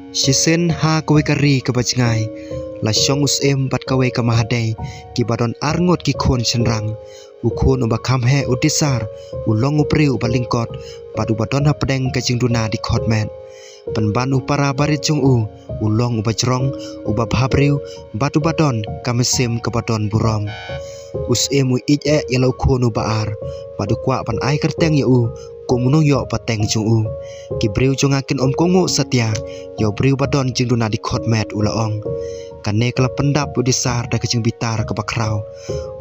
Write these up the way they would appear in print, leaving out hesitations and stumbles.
Shisen ha kawe kari ke bajngai la shong us bat kawe ke mahadai ki badon arngot ki khon chenrang ukhon uba kham he udisar ulong upriu balingkot padu badon ha pedeng ke jingduna di khotmen penban upara barit jung ulong uba jrong uba bhabriu batu badon kamesim ke badon burom us u ije yelo khon uba ar padu kwa pan ai kerteng yu komunong yo pateng jung ki briu jongakin om kongo satya yo briu badon jingduna di khotmet ulaong kane kala pendap udisar da kejing bitar ke bakrau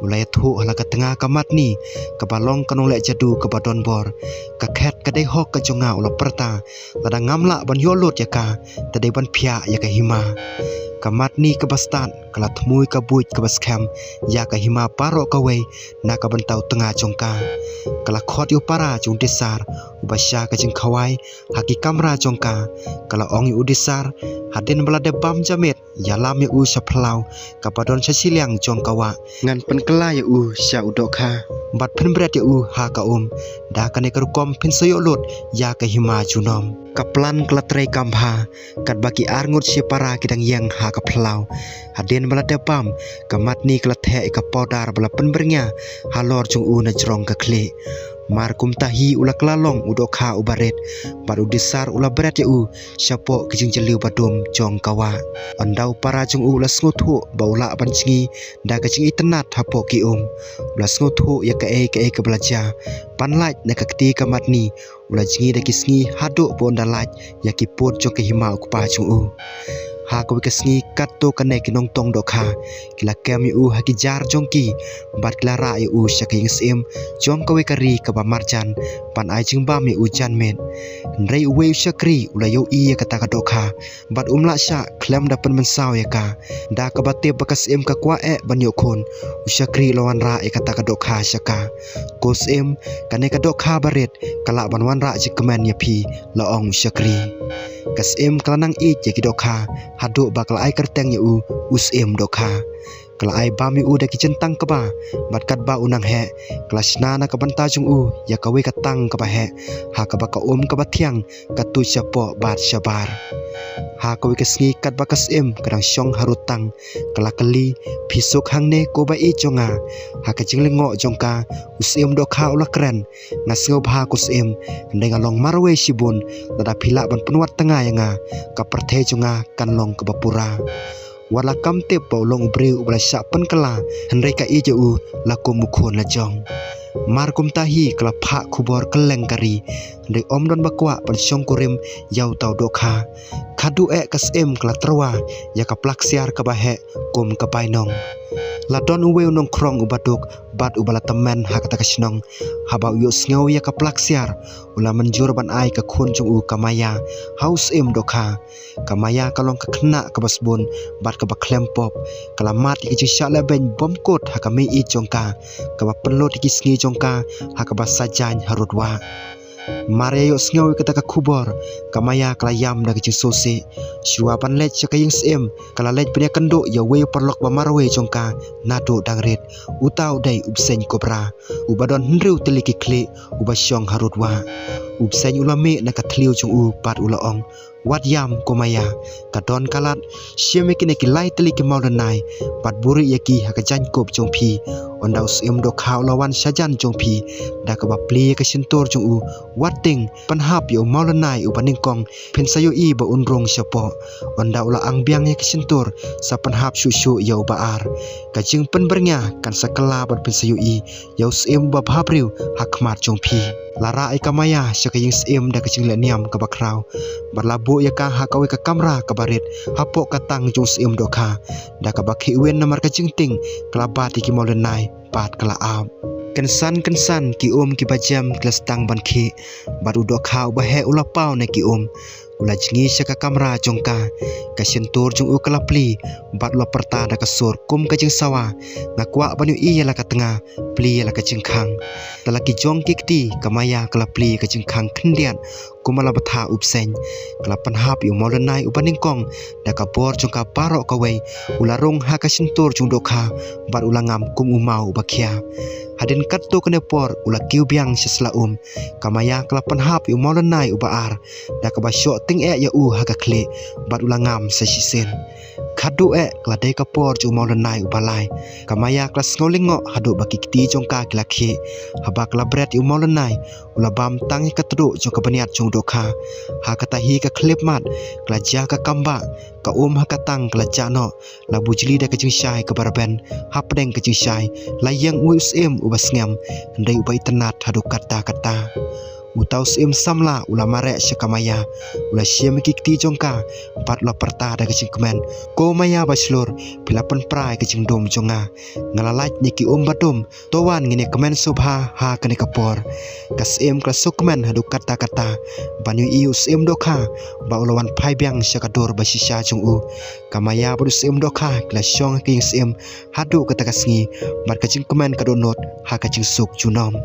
ulai thu hala ka tengah kamat ni ke balong kanong lek jadu ke badon bor ka khet ka dei hok ka jonga ula perta lada ngamla ban yolot ya ka tadei ban phya ya ka hima kamat ni ke bastan kala thmui ka buit ke baskham ya ka hima paro ka wei na ka bantau tengah jongka kala khot yo para jung disar ubasya ka jing khawai haki kamra jongka kala ong udisar hadin balade bam jamet yalam yu saplau ka badon sasiliang jongkawa ngan penkela yu sya udokha bat penbret yu ha ka da kane kerukom pensoyo lot ya ka hima junom kaplan kelatrei kampha kat baki arngut sipara kidang yang ha ka plau hadin balade bam kamat ni kelathe ka podar bala penbernya halor jung na jrong ka kle markum tahi ula klalong udokha ubaret baru disar ula berat yu syapo kijing jeliu badum jong kawa andau para jung ula sngutu baula panchingi da kajing itenat hapo ki ula sngutu ya ke belajar panlaj na kakti kamat ni ula jingi da kisngi hadu bonda laj ya ki pot jong ke hima ku pa jung ha ko kesngi katto kane kinong tong dokha kila kem yu ha ki jar jongki bat klara yu shaking sim jong ko kari ka ba marjan pan ai jing bam yu jan men rei we shakri ula yu i kata ka dokha bat umla sha klem da pen mensaw ya ka da ka bate bakas im ka kwa ban yo khon shakri lawan ra kata ka dokha shaka kos im kane ka dokha baret kala ban wan ra jikmen ya phi laong shakri kas im kalanang i je ki dokha hadu bakal ai kerteng yu usim dokha kala ai bam yu da kicentang ka ba bat kat ba unang he klasna na ka banta jung ya ka we ka tang ka ba he ha ka ba ka ka ba thiang ka tu chapo bat shabar ha ka we ka sngi kat ba kas im kadang shong harutang kala kali phisuk hangne ko ba i jonga ha ka jinglengo jongka usim dokha ula kren ngasngo bha kusim ndenga long marwe shibun lada phila ban penwat tengah yanga ka perthe jonga kan long ka bapura wala kamte paulong breu ubla sapen kala hendai ka iju la ko mukhon la jong markum tahi kala pha khubor keleng kari ndai don bakwa pan syong kurim yau tau dokha khadu kasem kala terwa ya ka plaksiar ka bahe kum ka painong la don uwe nong krong ubaduk bat ubala temen hakata kasnong haba yo sngaw ya ka plaksiar ula menjur ban ai ka khun chung kamaya haus em dokha kamaya kalong ka khna ka basbun bat ka baklempop kala mat ki jisha la ben bomkot hakami i jongka ka ba penlo ki sngi jongka hakaba sajan harutwa Maria yo sngaw kata ka khubor kamaya kala yam da ki sose shuapan lech ka ying sem kala lech pnya kando ya we perlok ba marwe jongka nado dangret utau dai ubsen kobra ubadon hnriu teliki kle ubasyong harutwa ubsen ulame na ka thliu chung pat ulaong wat yam komaya kadon kalat syeme kine ki lai teliki maulanai pat buri yaki hakajan kop jong phi ondau sim do khaw lawan sajan jong phi da ka ba pli ka sintor jong wating panhap yo maulanai ubaning kong pensayo i ba unrong syapo ondau la angbiang ya kisintor sa panhap susu yo baar ka jing penbernya kan sakala bat pensayo i yo sim ba bhabriu hakmat jong phi lara ai kamaya syakaying sim da kacing leniam ka bakrau barlabu ya ka hakawe ka kamra ka barit hapo katang jong sim dokha da ka bakhi wen namar ka jingting klabati ki molenai pat kala ab kensan ki ki bajam klas tang ban khi baru dokha ba he ula pau ne ki ula jingi syaka kamra jongka ka sentur jong kalapli bat lo perta da kasur kum ka jing sawa ngakwa banu i la ka tengah pli la ka jingkhang talaki jong kikti kamaya kalapli ka jingkhang khndian kumala batha upsen kelapan hap yu molenai ubaningkong da ka bor jongka paro ka we ula rong ha ka sentur jong dokha bat ula ngam kum umau bakhia hadin katto kene por ula kiu biang sesla kamaya kelapan hap yu molenai ubaar da ka basyo ting ya haga kle bat ula ngam sesisen khadu kladai ka por ju molenai ubalai kamaya klas ngolingo hadu baki kiti jongka kilakhi haba klabret yu molenai ula bam tangi katru jong ka baniat jong dokha ha kata hi ka klip mat klaja ka kamba ka hakatang klajano la bujli da ka jing syai ka barben hapdeng ka jing syai la yang usm ubasngam ndai ubai tenat hadu kata utaus samla ula mare syakamaya ula syem kikti jongka pat la perta da kecing kemen ko maya baslur pilapan prai kecing dom jonga ngalalaj niki badum towan ngine kemen subha ha kene kapor kas klasukmen hadu kata banyu ius dokha ba ulawan pai biang syakador basisya jungu kamaya budus dokha klasyong king hadu kata kasngi mat kecing kemen kadonot ha kecing suk junom